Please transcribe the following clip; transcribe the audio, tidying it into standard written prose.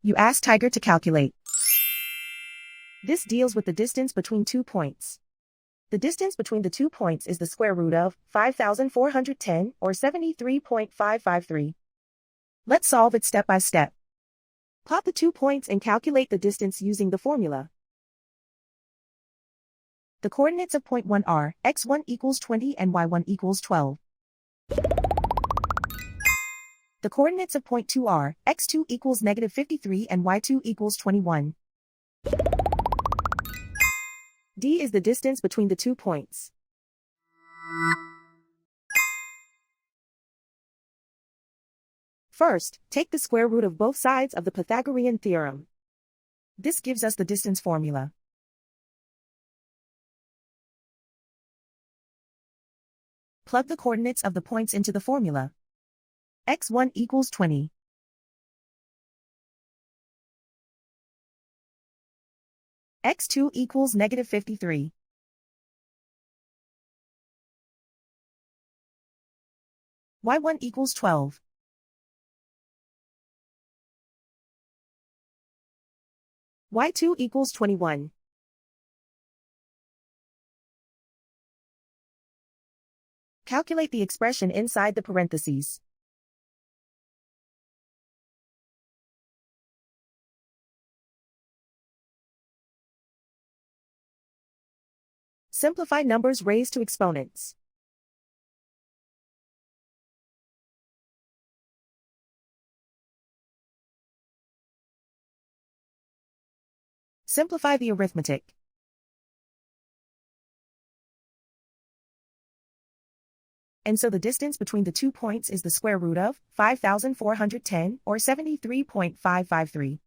You ask Tiger to calculate. This deals with the distance between 2 points. The distance between the 2 points is the square root of 5,410 or 73.553. Let's solve it step by step. Plot the 2 points and calculate the distance using the formula. The coordinates of point 1 are x1 equals 20 and y1 equals 12. The coordinates of point 2 are x2 equals negative 53 and y2 equals 21. D is the distance between the 2 points. First, take the square root of both sides of the Pythagorean theorem. This gives us the distance formula. Plug the coordinates of the points into the formula. x1 equals 20. x2 equals negative 53. y1 equals 12. y2 equals 21. Calculate the expression inside the parentheses. Simplify numbers raised to exponents. Simplify the arithmetic. And so the distance between the 2 points is the square root of 5,410 or 73.553.